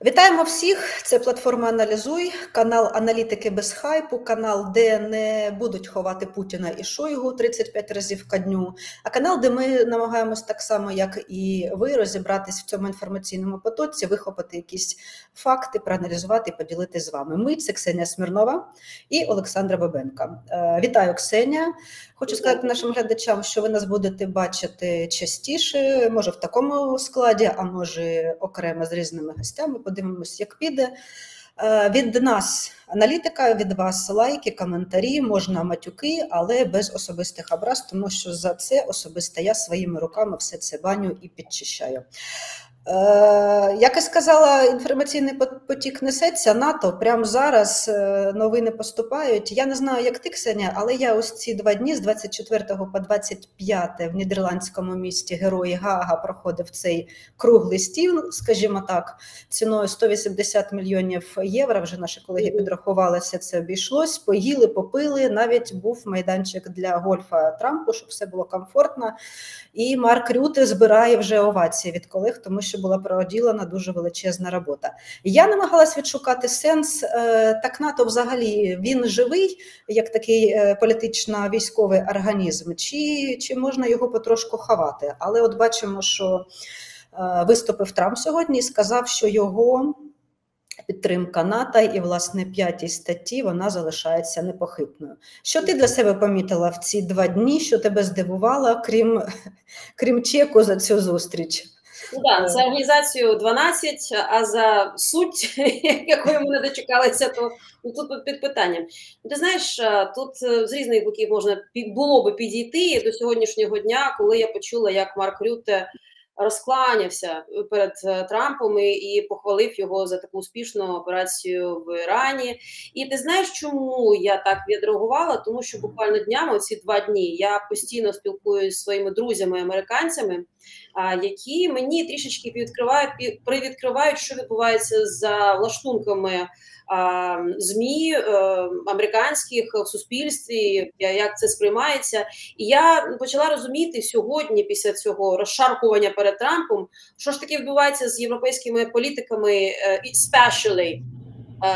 Вітаємо всіх! Це платформа «Аналізуй», канал аналітики без хайпу, канал, де не будуть ховати Путіна і Шойгу 35 разів ка дню, а канал, де ми намагаємось так само, як і ви, розібратись в цьому інформаційному потоці, вихопити якісь факти, проаналізувати і поділитися з вами. Ми – це Ксенія Смірнова і Олександра Бабенко. Вітаю, Ксенія! Хочу сказати нашим глядачам, що ви нас будете бачити частіше, може в такому складі, а може окремо з різними гостями. Подивимось, як піде. Від нас аналітика, від вас лайки, коментарі, можна матюки, але без особистих образ, тому що за це особисто я своїми руками все це баню і підчищаю. Як і сказала, інформаційний потік несеться, НАТО, прямо зараз новини поступають. Я не знаю, як ти, Ксенія, але я ось ці 2 дні, з 24 по 25 в нідерландському місті Герої Гаага проходив цей круглий стіл, скажімо так, ціною 180 мільйонів євро, вже наші колеги підрахувалися, це обійшлось, поїли, попили, навіть був майданчик для гольфа Трампу, щоб все було комфортно. І Марк Рюте збирає вже овації від колег, тому що була проділена дуже величезна робота. Я намагалась відшукати сенс, так НАТО взагалі він живий, як такий політично-військовий організм, чи можна його потрошку ховати. Але от бачимо, що виступив Трамп сьогодні і сказав, що його підтримка НАТО і, власне, 5-й статті, вона залишається непохитною. Що ти для себе помітила в ці 2 дні, що тебе здивувало, крім чеку за цю зустріч? Ну так, за організацію 12, а за суть, якої ми не дочекалися, то тут під питанням. Ти знаєш, тут з різних боків можна було би підійти до сьогоднішнього дня, коли я почула, як Марк Рюте розкланявся перед Трампом і похвалив його за таку успішну операцію в Ірані. І ти знаєш, чому я так відреагувала? Тому що буквально днями, оці 2 дні, я постійно спілкуюся зі своїми друзями-американцями, які мені трішечки привідкривають, що відбувається за лаштунками ЗМІ американських в суспільстві, як це сприймається. І я почала розуміти сьогодні, після цього розшаркування перед Трампом, що ж таки відбувається з європейськими політиками, especially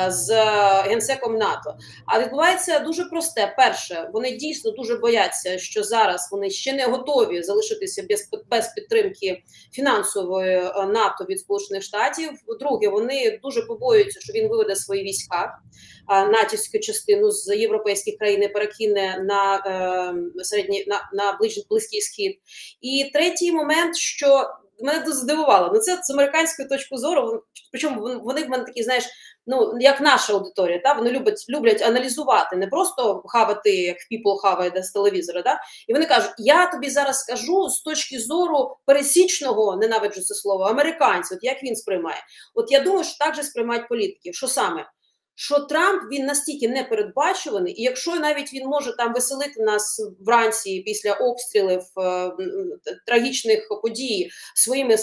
з генсеком НАТО. А відбувається дуже просте. Перше, вони дійсно дуже бояться, що зараз вони ще не готові залишитися без підтримки фінансової НАТО від Сполучених Штатів. Друге, вони дуже побоюються, що він виведе свої війська, натівську частину з європейських країн і перекине на Близький Схід. І третій момент, що мене дуже здивувало, ну це з американської точки зору, причому вони в мене такі, знаєш, ну, як наша аудиторія, та? Вони люблять аналізувати, не просто хавати, як people хаває з телевізора, та? І вони кажуть, я тобі зараз скажу з точки зору пересічного, ненавиджу це слово, американця, от як він сприймає. От я думаю, що так же сприймають політики. Що саме? Що Трамп, він настільки непередбачуваний, і якщо навіть він може там веселити нас вранці після обстрілів, трагічних подій своїми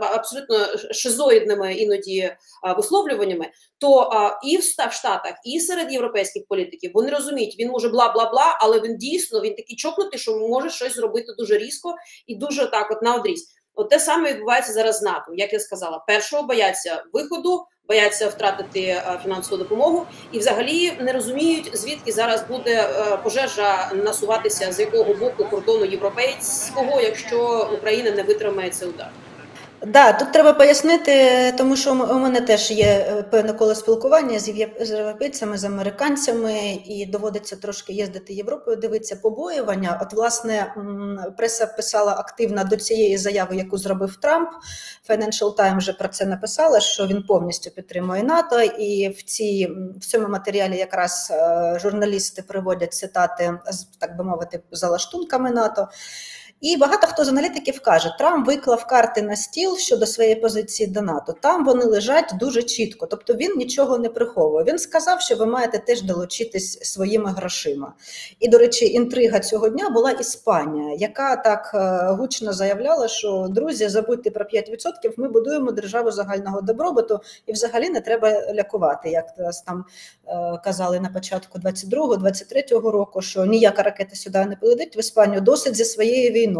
абсолютно шизоїдними іноді висловлюваннями, то і в Штатах, і серед європейських політиків вони розуміють, він може бла-бла-бла, але він дійсно, він такий чокнутий, що може щось зробити дуже різко і дуже так от наодріз. От те саме відбувається зараз з НАТО, як я сказала. Першого бояться виходу, бояться втратити фінансову допомогу і взагалі не розуміють, звідки зараз буде пожежа насуватися, з якого боку кордону європейського, якщо Україна не витримає цей удар. Да, тут треба пояснити, тому що у мене теж є певне коло спілкування з європейцями, з американцями, і доводиться трошки їздити Європою, дивитися побоювання. От, власне, преса писала активно до цієї заяви, яку зробив Трамп. Financial Times вже про це написала, що він повністю підтримує НАТО, і в цьому матеріалі якраз журналісти приводять цитати, так би мовити, за лаштунками НАТО. І багато хто з аналітиків каже, Трамп виклав карти на стіл щодо своєї позиції до НАТО. Там вони лежать дуже чітко, тобто він нічого не приховує. Він сказав, що ви маєте теж долучитись своїми грошима. І, до речі, інтрига цього дня була Іспанія, яка так гучно заявляла, що, друзі, забудьте про 5%, ми будуємо державу загального добробуту і взагалі не треба лякувати, як там казали на початку 22-23 року, що ніяка ракета сюди не полетить в Іспанію, досить зі своєю війною.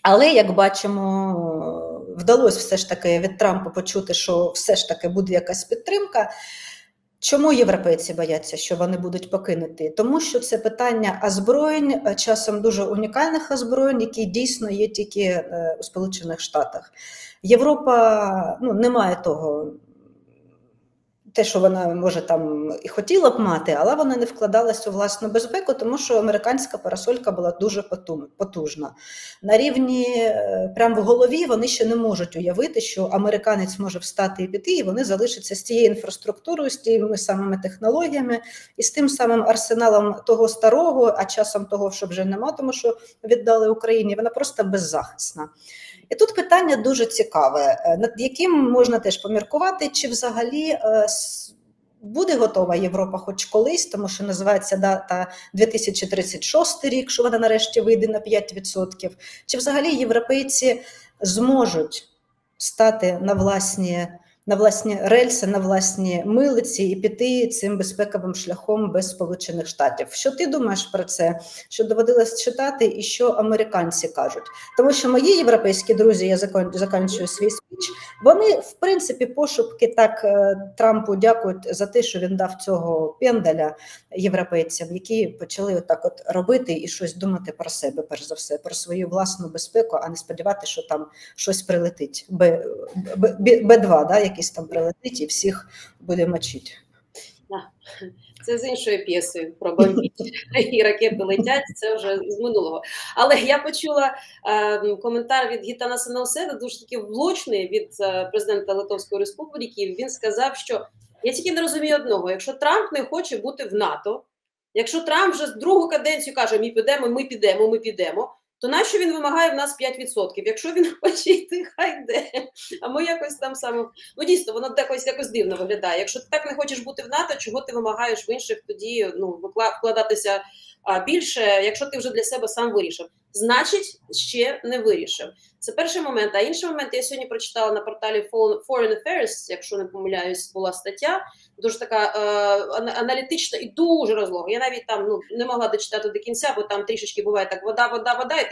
Але, як бачимо, вдалося все ж таки від Трампа почути, що все ж таки буде якась підтримка. Чому європейці бояться, що вони будуть покинуті? Тому що це питання озброєнь, часом дуже унікальних озброєнь, які дійсно є тільки у Сполучених Штатах. Європа не має того, те, що вона, може, там і хотіла б мати, але вона не вкладалася у власну безпеку, тому що американська парасолька була дуже потужна. На рівні, прямо в голові, вони ще не можуть уявити, що американець може встати і піти, і вони залишаться з тією інфраструктурою, з тими самими технологіями, і з тим самим арсеналом того старого, а часом того, що вже нема, тому що віддали Україні, вона просто беззахисна. І тут питання дуже цікаве, над яким можна теж поміркувати, чи взагалі буде готова Європа хоч колись, тому що називається дата 2036 рік, що вона нарешті вийде на 5%, чи взагалі європейці зможуть стати на власні рельси, на власні милиці і піти цим безпековим шляхом без Сполучених Штатів. Що ти думаєш про це? Що доводилось читати і що американці кажуть? Тому що мої європейські друзі, я закінчую свій спіч, вони, в принципі, пошепки так Трампу дякують за те, що він дав цього пендаля європейцям, які почали отак от робити і щось думати про себе, перш за все, про свою власну безпеку, а не сподіватися, що там щось прилетить. Б-2, да, якийсь там прилетить і всіх буде мочити. Це з іншою п'єсою про бомбіть і ракети летять, це вже з минулого. Але я почула коментар від Гітана Науседи, дуже таки влучний, від президента Литовської Республіки. Він сказав, що я тільки не розумію одного, якщо Трамп не хоче бути в НАТО, якщо Трамп вже з другу каденцію каже, ми підемо, то нащо він вимагає в нас 5%? Якщо він хоче йти, хай йде. А ми якось там саме... дійсно, воно якось дивно виглядає. Якщо ти так не хочеш бути в НАТО, чого ти вимагаєш в інших тоді вкладатися більше, якщо ти вже для себе сам вирішив? Значить, ще не вирішив. Це перший момент. А інший момент, я сьогодні прочитала на порталі Foreign Affairs, якщо не помиляюсь, була стаття, дуже така аналітична і дуже розлога. Я навіть там не могла дочитати до кінця, бо там трішечки буває так вода, і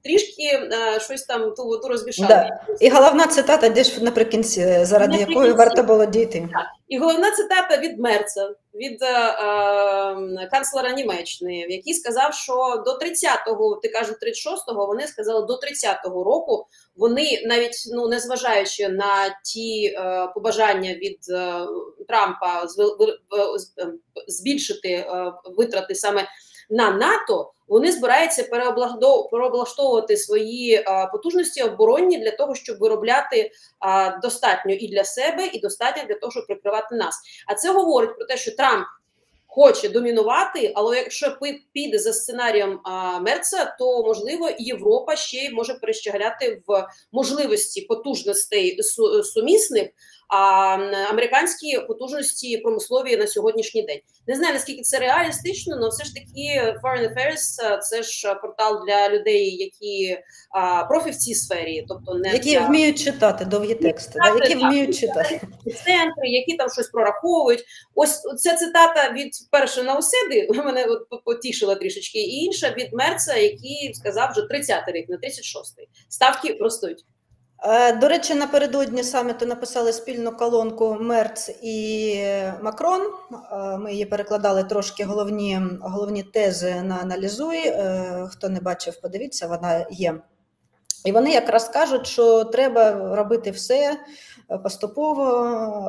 трішки щось там ту розбішали. Да. І головна цитата десь наприкінці, заради якої варто було дійти. Так. І головна цитата від Мерца, від канцлера Німеччини, який сказав, що до 30-го, ти кажеш 36-го, вони сказали, до 30-го року вони навіть, незважаючи на ті побажання від Трампа збільшити витрати саме на НАТО, вони збираються переоблаштовувати свої потужності оборонні для того, щоб виробляти достатньо і для себе, і достатньо для того, щоб прикривати нас. А це говорить про те, що Трамп хоче домінувати, але якщо піде за сценарієм Мерца, то, можливо, Європа ще й може перещегляти в можливості потужностей сумісних, американські потужності промислові на сьогоднішній день. Не знаю, наскільки це реалістично, але все ж таки Foreign Affairs – це ж портал для людей, які профі в цій сфері. Тобто які вміють читати довгі тексти, які вміють читати. Центри, які там щось прораховують. Ось ця цитата від першої Науседи мене потішила трішечки, і інша від Мерца, який сказав вже 30-й рік, на 36-й. Ставки ростуть. До речі, напередодні саміту написали спільну колонку Мерц і Макрон. Ми її перекладали трошки головні тези на «Аналізуй». Хто не бачив, подивіться, вона є. І вони якраз кажуть, що треба робити все поступово,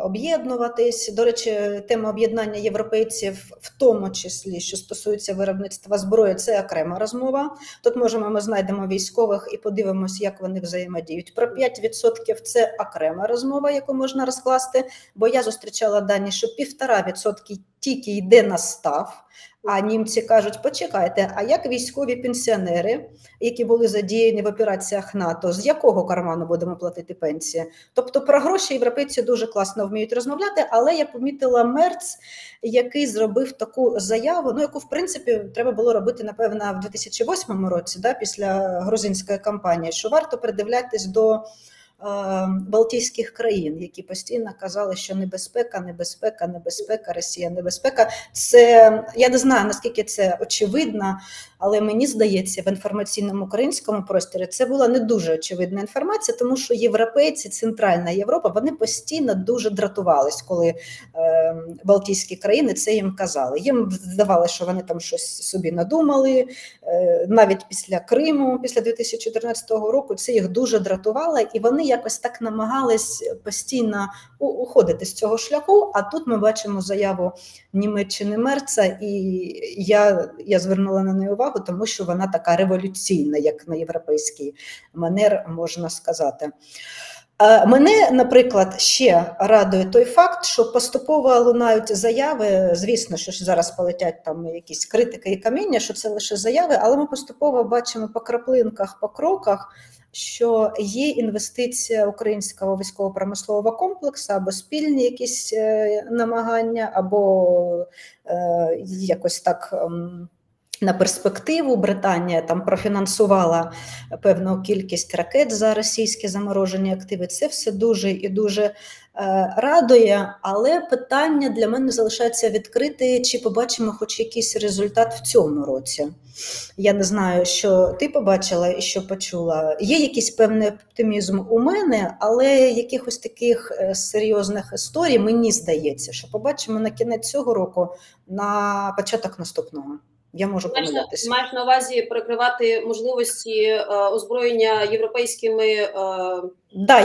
об'єднуватись. До речі, тема об'єднання європейців, в тому числі, що стосується виробництва зброї, це окрема розмова. Тут ми знайдемо військових і подивимося, як вони взаємодіють. Про 5% це окрема розмова, яку можна розкласти, бо я зустрічала дані, що 1,5% тільки йде на став. А німці кажуть, почекайте, а як військові пенсіонери, які були задіяні в операціях НАТО, з якого карману будемо платити пенсії? Тобто про гроші європейці дуже класно вміють розмовляти, але я помітила Мерц, який зробив таку заяву, яку, в принципі, треба було робити, напевно, в 2008 році, після грузинської кампанії, що варто придивлятись до балтійських країн, які постійно казали, що небезпека, небезпека, небезпека, Росія небезпека. Це, я не знаю, наскільки це очевидно, але мені здається, в інформаційному українському просторі це була не дуже очевидна інформація, тому що європейці, Центральна Європа, вони постійно дуже дратувались, коли балтійські країни це їм казали. Їм здавалося, що вони там щось собі надумали, навіть після Криму, після 2014 року, це їх дуже дратувало, і вони якось так намагались постійно уходити з цього шляху, а тут ми бачимо заяву Німеччини Мерца, і я звернула на неї увагу, тому що вона така революційна, як на європейський манер можна сказати. Мене, наприклад, ще радує той факт, що поступово лунають заяви, звісно, що зараз полетять там якісь критики і каміння, що це лише заяви, але ми поступово бачимо по краплинках, по кроках, що є інвестиція українського військово-промислового комплексу, або спільні якісь намагання, або якось так на перспективу. Британія там профінансувала певну кількість ракет за російські заморожені активи. Це все дуже і дуже радує, але питання для мене залишається відкрите, чи побачимо хоч якийсь результат в цьому році. Я не знаю, що ти побачила і що почула. Є якийсь певний оптимізм у мене, але якихось таких серйозних історій, мені здається, що побачимо на кінець цього року, на початок наступного. Я можу помилятися. Маєш на увазі перекривати можливості озброєння європейськими? Да,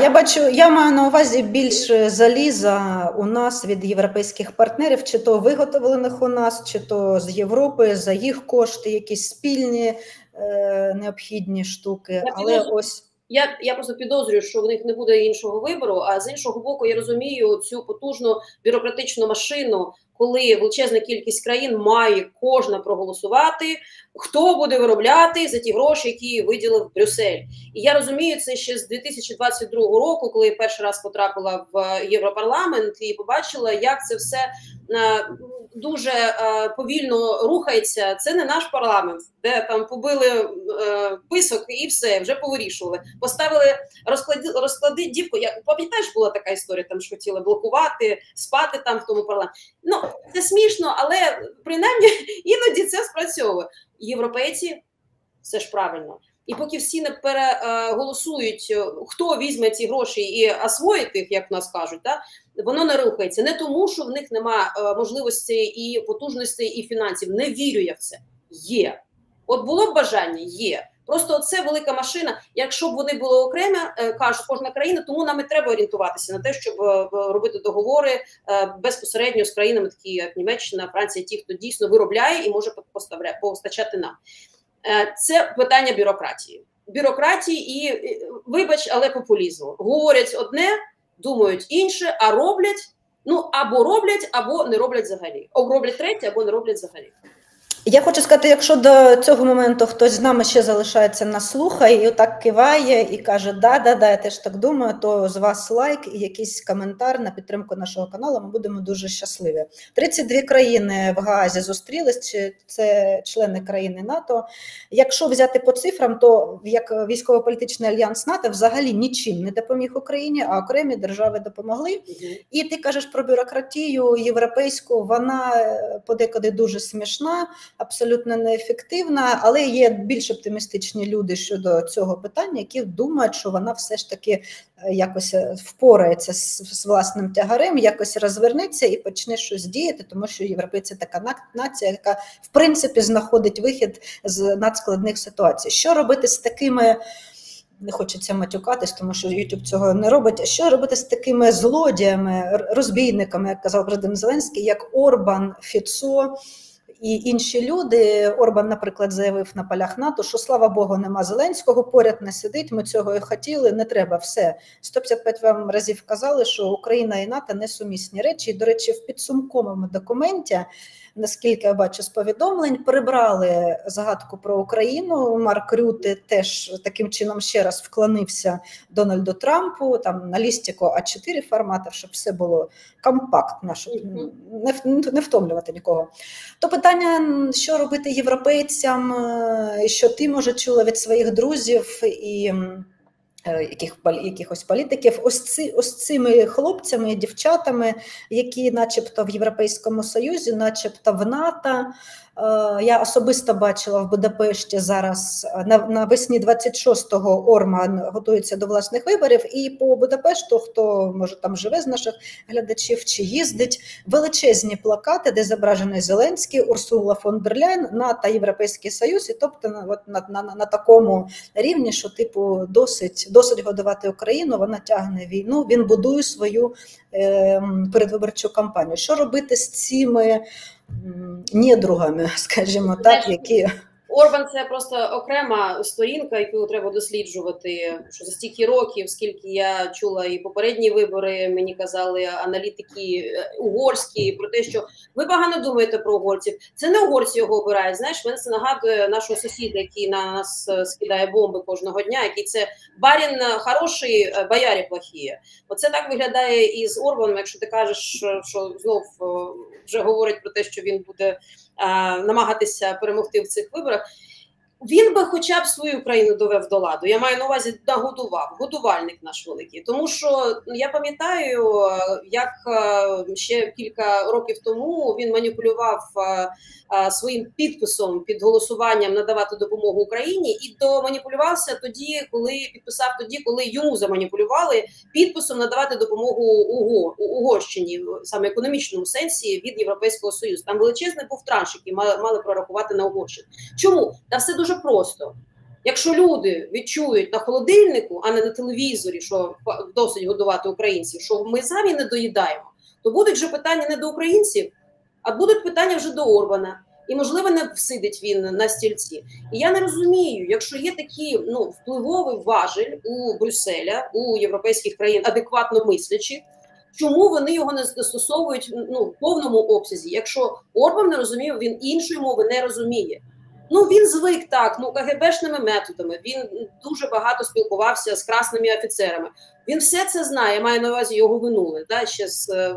я маю на увазі більше заліза у нас від європейських партнерів, чи то виготовлених у нас, чи то з Європи, за їх кошти, якісь спільні необхідні штуки. Я просто підозрюю, що в них не буде іншого вибору, а з іншого боку, я розумію цю потужну бюрократичну машину, коли величезна кількість країн має кожна проголосувати, хто буде виробляти за ті гроші, які виділив Брюссель. І я розумію це ще з 2022 року, коли я перший раз потрапила в Європарламент і побачила, як це все дуже повільно рухається. Це не наш парламент, де там побили писок і все, вже повирішували. Поставили розклади дівку. Пам'ятаєш, була така історія, там що хотіли блокувати, спати там в тому парламенті. Ну, це смішно, але принаймні іноді це спрацьовує. Європейці, це ж правильно. І поки всі не переголосують, хто візьме ці гроші і освоїть їх, як в нас кажуть, да, воно не рухається. Не тому, що в них нема можливостей і потужностей, і фінансів. Не вірю я в це. Є. От було б бажання? Є. Просто це велика машина. Якщо б вони були окремі, кажуть, кожна країна, тому нам і треба орієнтуватися на те, щоб робити договори безпосередньо з країнами, такі як Німеччина, Франція, ті, хто дійсно виробляє і може постачати нам. Це питання бюрократії. Бюрократії і, вибач, але популізму. Говорять одне, думають інше, а роблять, ну, або роблять, або не роблять взагалі. Або роблять третє, або не роблять взагалі. Я хочу сказати, якщо до цього моменту хтось з нами ще залишається на слухай і отак киває і каже, да, я теж так думаю, то з вас лайк і якийсь коментар на підтримку нашого каналу, ми будемо дуже щасливі. 32 країни в Гаазі зустрілись, це члени країни НАТО. Якщо взяти по цифрам, то як військово-політичний альянс НАТО взагалі нічим не допоміг Україні, а окремі держави допомогли. І ти кажеш про бюрократію європейську, вона подекуди дуже смішна, абсолютно неефективна, але є більш оптимістичні люди щодо цього питання, які думають, що вона все ж таки якось впорається з власним тягарем, якось розвернеться і почне щось діяти, тому що європейці така нація, яка в принципі знаходить вихід з надскладних ситуацій. Що робити з такими, не хочеться матюкатись, тому що YouTube цього не робить, що робити з такими злодіями, розбійниками, як казав президент Зеленський, як Орбан, Фіцо і інші люди. Орбан, наприклад, заявив на полях НАТО, що, слава Богу, нема Зеленського, поряд не сидить, ми цього і хотіли, не треба, все. 155 вам разів казали, що Україна і НАТО – несумісні речі. І, до речі, в підсумковому документі, наскільки я бачу з повідомлень, прибрали згадку про Україну. Марк Рюте теж таким чином ще раз вклонився Дональду Трампу, там на лістику А4 форматів, щоб все було компактно, щоб не втомлювати нікого. То питання, що робити європейцям, що ти, може, чула від своїх друзів і якихось політиків, ось цими хлопцями і дівчатами, які начебто в Європейському Союзі, начебто в НАТО. Я особисто бачила в Будапешті зараз навесні 26-го Орман готується до власних виборів, і по Будапешту, хто може там живе з наших глядачів чи їздить, величезні плакати, де зображений Зеленський, Урсула фон дер Ляйн, НАТО, Європейський Союз, і тобто от на такому рівні, що типу досить годувати Україну, вона тягне війну, він будує свою передвиборчу кампанію. Що робити з цими недругами, скажімо так, які... Орбан – це просто окрема сторінка, яку треба досліджувати, що за стільки років, скільки я чула і попередні вибори, мені казали аналітики угорські про те, що ви погано думаєте про угорців. Це не угорці його обирають, знаєш, мене це нагадує нашого сусіда, який на нас скидає бомби кожного дня, який це барін хороший, боярі плохі. Оце так виглядає і з Орбаном, якщо ти кажеш, що знов вже говорить про те, що він буде намагатися перемогти в цих виборах, він би хоча б свою країну довів до ладу. Я маю на увазі нагодував, годувальник наш великий. Тому що я пам'ятаю, як ще кілька років тому він маніпулював своїм підписом під голосуванням надавати допомогу Україні, і доманіпулювався тоді, коли йому заманіпулювали підписом надавати допомогу Угорщині, саме економічному сенсі, від Європейського Союзу. Там величезний був транш, який мали прорахувати на Угорщину. Чому? Та все дуже просто. Якщо люди відчують на холодильнику, а не на телевізорі, що досить годувати українців, що ми самі не доїдаємо, то будуть вже питання не до українців, а будуть питання вже до Орбана. І, можливо, не всидить він на стільці. І я не розумію, якщо є такий впливовий важель у Брюсселя, у європейських країн, адекватно мислячих, чому вони його не застосовують в повному обсязі? Якщо Орбан не розуміє, він іншої мови не розуміє. Він звик так, КГБшними методами, він дуже багато спілкувався з красними офіцерами. Він все це знає, має на увазі його минуле, ще з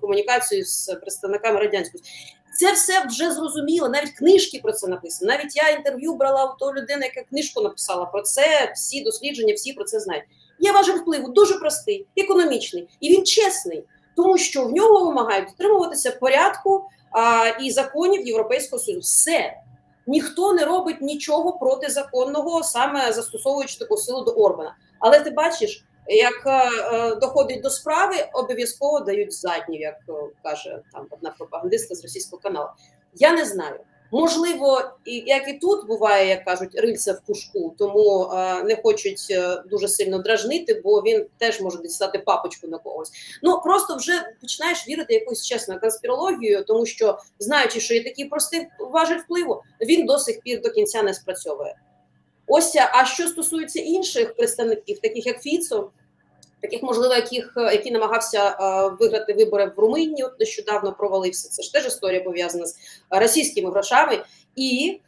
комунікацією з представниками Радянського Союзу. Це все вже зрозуміло, навіть книжки про це написано. Навіть я інтерв'ю брала у тої людини, яка книжку написала про це, всі дослідження, всі про це знають. Є важель впливу дуже простий, економічний, і він чесний, тому що в нього вимагають дотримуватися порядку і законів Європейського Союзу. Все. Ніхто не робить нічого протизаконного, саме застосовуючи таку силу до Орбана. Але ти бачиш, як доходить до справи, обов'язково дають задню, як каже там одна пропагандистка з російського каналу. Я не знаю. Можливо, як і тут буває, як кажуть, рильце в пушку, тому не хочуть дуже сильно дражнити, бо він теж може дістати папочку на когось. Просто вже починаєш вірити в якусь чесну конспірологію, тому що, знаючи, що є такий простий важель впливу, він до сих пір до кінця не спрацьовує. А що стосується інших представників, таких як Фіцо, таких, можливо, які намагався виграти вибори в Румунії, нещодавно провалився. Це ж теж історія пов'язана з російськими грошами і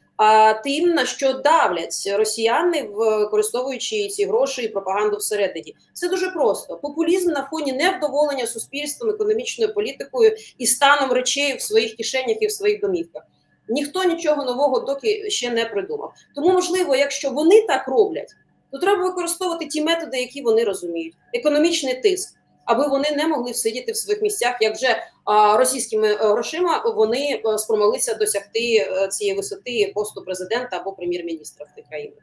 тим, на що давлять росіяни, використовуючи ці гроші і пропаганду всередині. Це дуже просто. Популізм на фоні невдоволення суспільством, економічною політикою і станом речей в своїх кишенях і в своїх домівках. Ніхто нічого нового доки ще не придумав. Тому, можливо, якщо вони так роблять, то треба використовувати ті методи, які вони розуміють. Економічний тиск, аби вони не могли всидіти в своїх місцях, як вже російськими грошима вони спромоглися досягти цієї висоти посту президента або прем'єр-міністра в тій країні.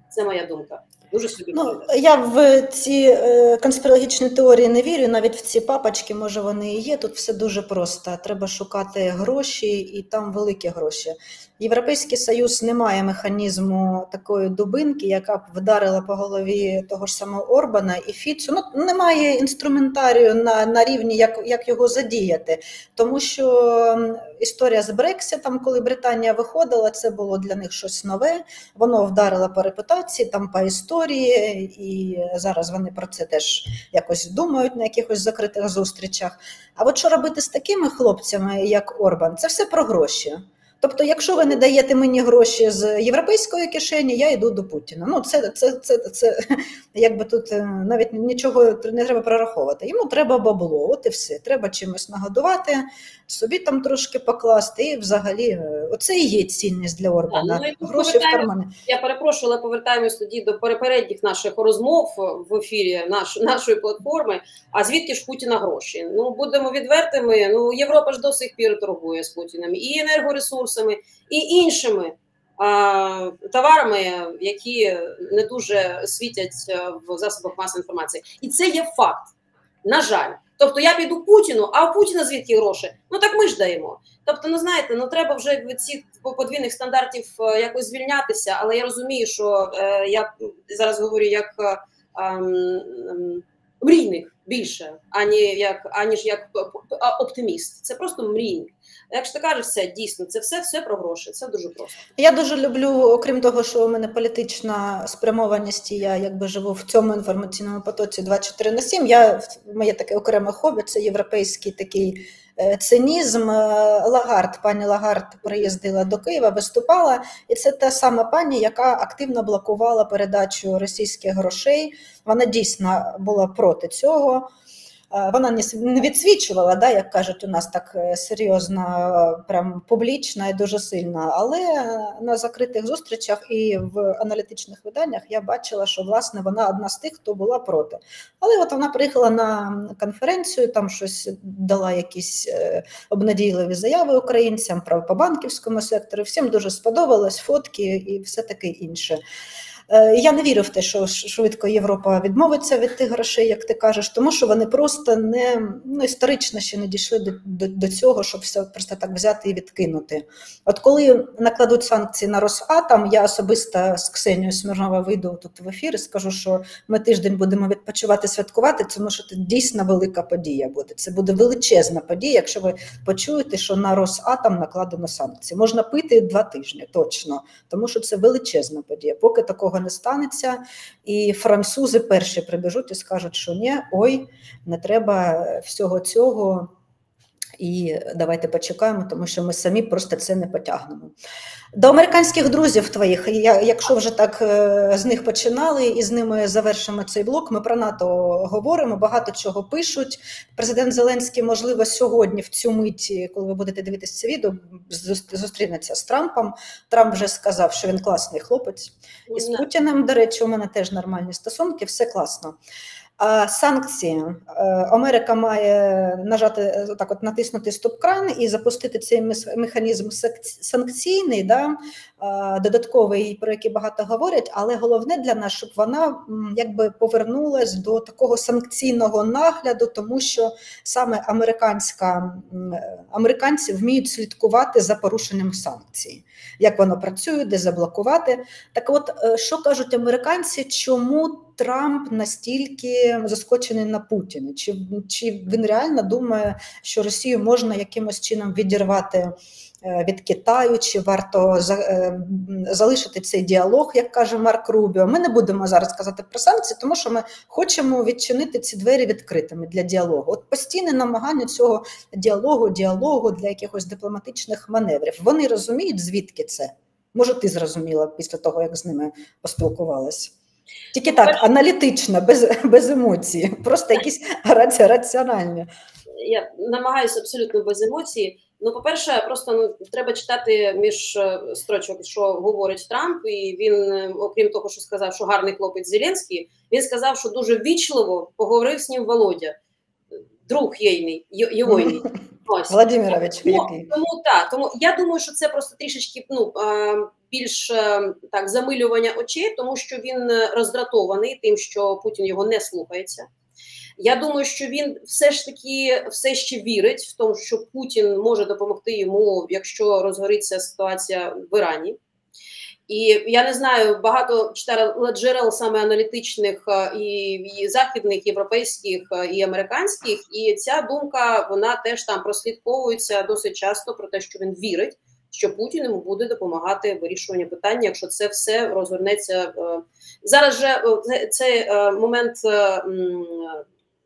Це моя думка. Дуже собі. Я в ці конспірологічні теорії не вірю, навіть в ці папочки, може вони і є, тут все дуже просто. Треба шукати гроші, і там великі гроші. Європейський Союз не має механізму такої дубинки, яка б вдарила по голові того ж самого Орбана і Фіцу. Немає інструментарію на рівні, як його задіяти. Тому що історія з Брекситом, коли Британія виходила, це було для них щось нове. Воно вдарило по репутації, там по історії, і зараз вони про це теж якось думають на якихось закритих зустрічах. А от що робити з такими хлопцями, як Орбан? Це все про гроші. Тобто, якщо ви не даєте мені гроші з європейської кишені, я йду до Путіна. Ну, це якби тут навіть нічого не треба прораховувати. Йому треба бабло, от і все. Треба чимось нагодувати, собі там трошки покласти, і взагалі оце і є цінність для Орбана. Ну, гроші в кармані. Я перепрошую, але повертаємось тоді до передніх наших розмов в ефірі нашої платформи. А звідки ж Путіна гроші? Ну, будемо відвертими, ну, Європа ж до сих пір торгує з Путіним і енергоресурсами, і іншими товарами, які не дуже світять в засобах масової інформації. І це є факт, на жаль. Тобто я піду Путіну, а у Путіна звідки гроші? Ну так ми ж даємо. Тобто, ну знаєте, ну треба вже від цих подвійних стандартів якось звільнятися, але я розумію, що я зараз говорю як мрійник більше, аніж як оптиміст. Це просто мрійник. Якщо ти кажеш, все, дійсно, це все про гроші, це дуже просто. Я дуже люблю, окрім того, що у мене політична спрямованість, і я якби живу в цьому інформаційному потоці 24/7, моє таке окреме хобі, це європейський такий цинізм. Пані Лагард приїздила до Києва, виступала, і це та сама пані, яка активно блокувала передачу російських грошей. Вона дійсно була проти цього. Вона не відсвічувала, да, як кажуть у нас, так серйозно, прям публічно і дуже сильно, але на закритих зустрічах і в аналітичних виданнях я бачила, що, власне, вона одна з тих, хто була проти. Але от вона приїхала на конференцію, там щось дала якісь обнадійливі заяви українцям по банківському сектору, всім дуже сподобалось, фотки і все таке інше. Я не вірю в те, що швидко Європа відмовиться від тих грошей, як ти кажеш, тому що вони просто історично ще не дійшли до цього, щоб все просто так взяти і відкинути. От коли накладуть санкції на Росатом, я особисто з Ксенією Смірновою вийду тут в ефір і скажу, що ми тиждень будемо відпочивати, святкувати, тому що це дійсно велика подія буде. Це буде величезна подія, якщо ви почуєте, що на Росатом накладено санкції. Можна пити 2 тижні, точно, тому що це величезна подія. Поки такого не станеться, і французи перші прибіжуть і скажуть, що ні, ой, не треба всього цього, і давайте почекаємо, тому що ми самі просто це не потягнемо. До американських друзів твоїх, якщо вже так з них починали і з ними завершимо цей блок, ми про НАТО говоримо, багато чого пишуть. Президент Зеленський, можливо, сьогодні в цю мить, коли ви будете дивитися це відео, зустрінеться з Трампом. Трамп вже сказав, що він класний хлопець. І з Путіним, до речі, у мене теж нормальні стосунки, все класно. Санкції. Америка має натиснути стоп-кран і запустити цей механізм санкційний, да, додатковий, про який багато говорять, але головне для нас, щоб вона якби повернулась до такого санкційного нагляду, тому що саме американці вміють слідкувати за порушенням санкцій. Як воно працює, де заблокувати. Так от, що кажуть американці, чому Трамп настільки заскочений на Путіна? Чи він реально думає, що Росію можна якимось чином відірвати від Китаю, чи варто залишити цей діалог, як каже Марк Рубіо? Ми не будемо зараз казати про санкції, тому що ми хочемо відчинити ці двері відкритими для діалогу. От постійне намагання цього діалогу для якихось дипломатичних маневрів. Вони розуміють, звідки це? Може, ти зрозуміла після того, як з ними поспілкувалась? Тільки так, аналітично, без емоцій, просто якісь раціональні. Я намагаюся абсолютно без емоцій. Ну, по-перше, просто треба читати між строчок, що говорить Трамп, і він, окрім того, що сказав, що гарний хлопець Зеленський, він сказав, що дуже ввічливо поговорив з ним Володя, друг єйний. Владимирович. Тому я думаю, що це просто трішечки більш так замилювання очей, тому що він роздратований тим, що Путін його не слухається. Я думаю, що він все ще вірить в тому, що Путін може допомогти йому, якщо розгориться ситуація в Ірані. І я не знаю, багато читала джерел саме аналітичних і західних, європейських, і американських, і ця думка, вона теж там прослідковується досить часто про те, що він вірить, що Путін йому буде допомагати вирішуванню питання, якщо це все розгорнеться. Зараз же цей момент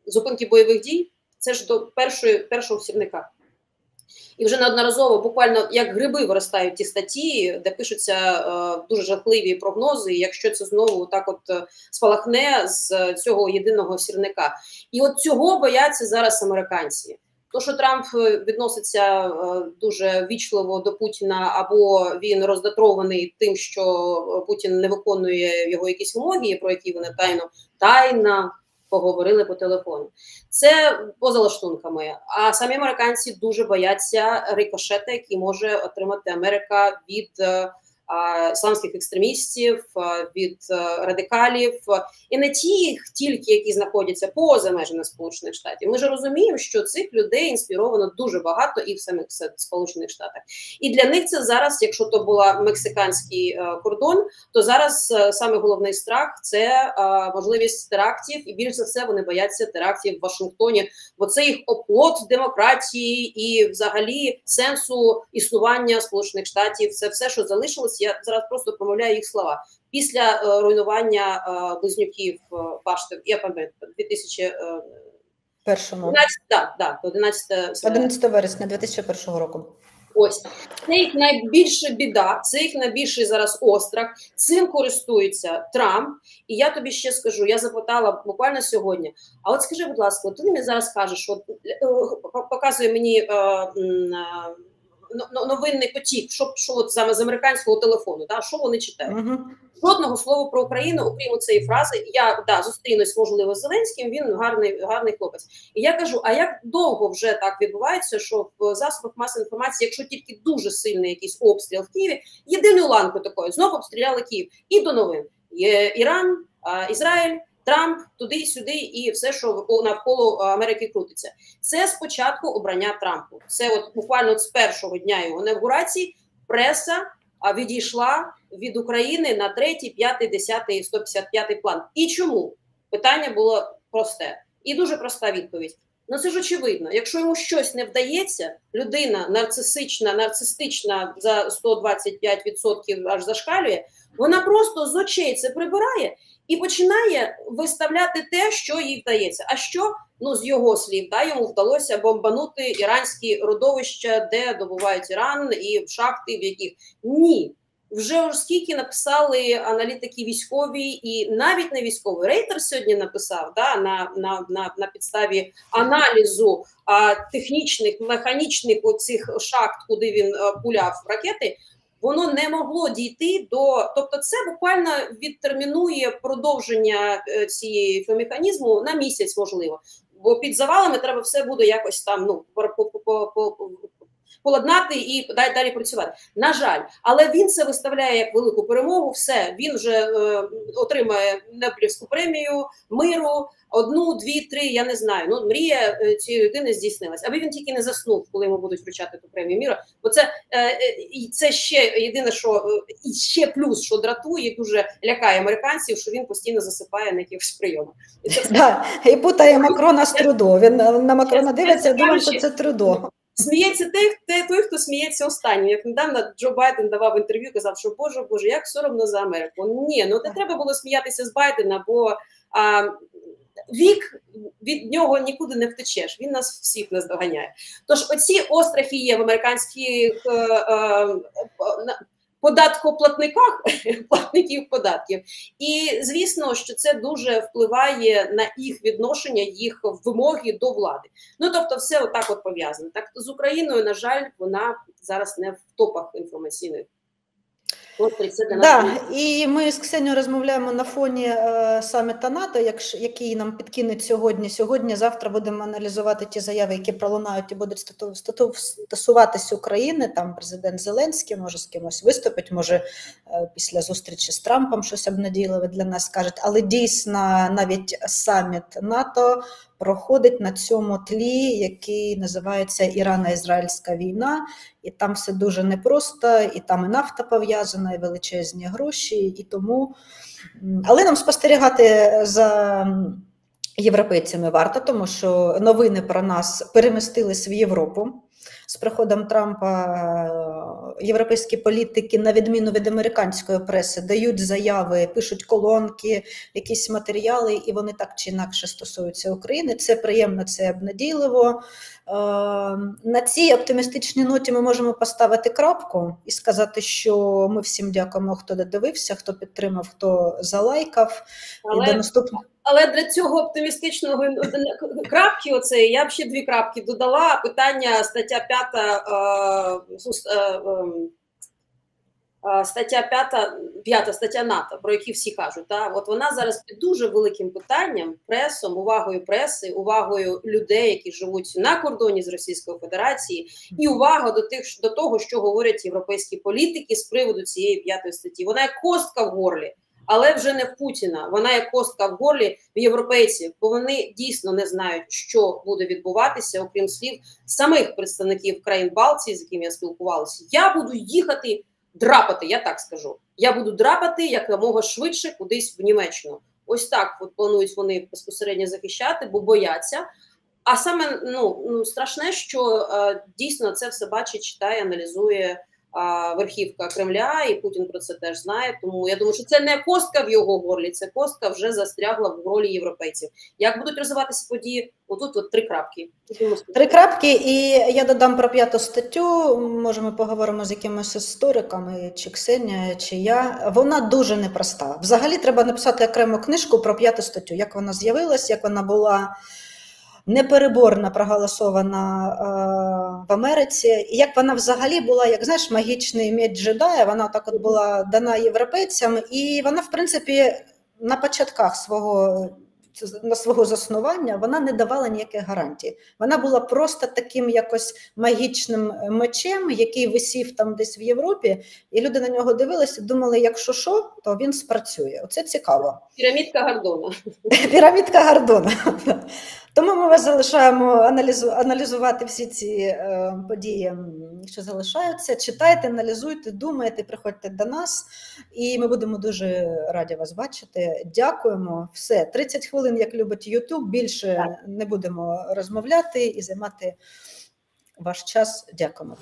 зупинки бойових дій, це ж до першого сірника. І вже неодноразово, буквально як гриби виростають ті статті, де пишуться дуже жахливі прогнози, якщо це знову так от спалахне з цього єдиного сірника. І от цього бояться зараз американці. То, що Трамп відноситься дуже вічливо до Путіна, або він роздатрований тим, що Путін не виконує його якісь вимоги, про які вони тайно поговорили по телефону. Це поза лаштунками. А самі американці дуже бояться рикошета, який може отримати Америка від ісламських екстремістів, від радикалів, і не тільки, які знаходяться поза межами Сполучених Штатів. Ми ж розуміємо, що цих людей інспіровано дуже багато і в самих Сполучених Штатах. І для них це зараз, якщо то був мексиканський кордон, то зараз саме головний страх – це можливість терактів, і більш за все вони бояться терактів в Вашингтоні, бо це їх оплот демократії і взагалі сенсу існування Сполучених Штатів. Це все, що залишилось. Я зараз просто промовляю їх слова. Після руйнування близнюків башти, я пам'ятаю, 11 вересня 2001 року. Ось. Це їх найбільша біда, це їх найбільший зараз острах. Цим користується Трамп. І я тобі ще скажу, я запитала буквально сьогодні, а от скажи, будь ласка, ти мені зараз кажеш, от, показує мені новинний потік, що от саме з американського телефону, да, що вони читають. Жодного слова про Україну, окрім цієї фрази, я зустрінусь, можливо, з Зеленським, він гарний хлопець. І я кажу, а як довго вже так відбувається, що в засобах масової інформації, якщо тільки дуже сильний якийсь обстріл в Києві, єдиною ланкою такою, знову обстріляли Київ. І до новин. Іран, Ізраїль, Трамп, туди-сюди і все, що навколо Америки крутиться. Це спочатку обрання Трампу. Це от буквально з першого дня його інавгурації преса відійшла від України на 3-й, 5-й, 10-й, 155-й план. І чому? Питання було просте. І дуже проста відповідь. Ну це ж очевидно. Якщо йому щось не вдається, людина нарцистична за 125% аж зашкалює, вона просто з очей це прибирає і починає виставляти те, що їй вдається. А що? Ну, з його слів, йому вдалося бомбанути іранські родовища, де добувають Іран, і шахти, в яких... Ні. Вже скільки написали аналітики військові і навіть не військові. Рейтер сьогодні написав на підставі аналізу технічних, механічних оцих шахт, куди він пуляв ракети, воно не могло дійти до... Тобто це буквально відтермінує продовження цього механізму на місяць, можливо. Бо під завалами треба все буде якось там, поладнати і далі працювати. На жаль, але він це виставляє як велику перемогу, все, він вже отримає Нобелівську премію миру, 1, 2, 3, я не знаю, ну мрія цієї людини здійснилась. Аби він тільки не заснув, коли йому будуть вручати ту премію миру, бо це ще єдине, що, і ще плюс, що дратує, дуже лякає американців, що він постійно засипає на якихось прийомах. І путає Макрона з Трюдо, він на Макрона дивиться, думає, що це Трюдо. Сміється той, хто сміється останнім. Як недавно Джо Байден давав інтерв'ю, казав, що Боже, як соромно за Америку. Ні, не треба було сміятися з Байдена, бо вік, від нього нікуди не втечеш, він нас всіх наздоганяє. Тож оці острахи є в американських платників податків. І, звісно, що це дуже впливає на їх відношення, їх вимоги до влади. Ну, тобто, все отак от пов'язано. Так, з Україною, на жаль, вона зараз не в топах інформаційних. І ми з Ксенією розмовляємо на фоні саміта НАТО, який нам підкинуть сьогодні. Завтра будемо аналізувати ті заяви, які пролунають і будуть стосуватись України. Там президент Зеленський може з кимось виступить, може після зустрічі з Трампом щось обнадійливе для нас скажуть. Але дійсно навіть саміт НАТО проходить на цьому тлі, який називається Ірано-Ізраїльська війна, і там все дуже непросто, і там і нафта пов'язана, і величезні гроші, і тому... Але нам спостерігати за європейцями варто, тому що новини про нас перемістились в Європу. З приходом Трампа європейські політики, на відміну від американської преси, дають заяви, пишуть колонки, якісь матеріали, і вони так чи інакше стосуються України. Це приємно, це обнадійливо. На цій оптимістичній ноті ми можемо поставити крапку і сказати, що ми всім дякуємо, хто додивився, хто підтримав, хто залайкав. І до наступного. Але для цього оптимістичного крапки, оцеї, я б ще 2 крапки додала. Питання стаття 5 стаття НАТО, про які всі кажуть. От вона зараз під дуже великим питанням, пресом, увагою преси, увагою людей, які живуть на кордоні з Російською Федерацією, і увага до того, що говорять європейські політики з приводу цієї 5 статті. Вона як костка в горлі. Але вже не в Путіна, вона як костка в горлі в європейців, бо вони дійсно не знають, що буде відбуватися, окрім слів самих представників країн Балтії, з якими я спілкувалася. Я буду їхати драпати, я так скажу. Я буду драпати якомога швидше кудись в Німеччину. Ось так от планують вони безпосередньо захищати, бо бояться. А саме страшне, що дійсно це все бачить, читає, аналізує верхівка Кремля, і Путін про це теж знає. Тому я думаю, що це не костка в його горлі, це костка вже застрягла в горлі європейців. Як будуть розвиватися події? Отут 3 крапки. 3 крапки, і я додам про 5 статтю, може ми поговоримо з якимись істориками, чи Ксенія, чи я. Вона дуже непроста. Взагалі треба написати окрему книжку про 5 статтю, як вона з'явилась, як вона була непереборно проголосована в Америці, і як вона взагалі була, як знаєш, магічний меч джедая, вона так от була дана європейцям, і вона, в принципі, на початках свого заснування вона не давала ніяких гарантій. Вона була просто таким якось магічним мечем, який висів там десь в Європі, і люди на нього дивилися, думали, якщо що, то він спрацює. Оце цікаво. Пірамідка Гордона. Пірамідка Гордона. Тому ми вас залишаємо аналізувати всі ці події, що залишаються. Читайте, аналізуйте, думайте, приходьте до нас, і ми будемо дуже раді вас бачити. Дякуємо. Все, 30 хвилин, як любить YouTube, більше не будемо розмовляти і займати ваш час. Дякуємо.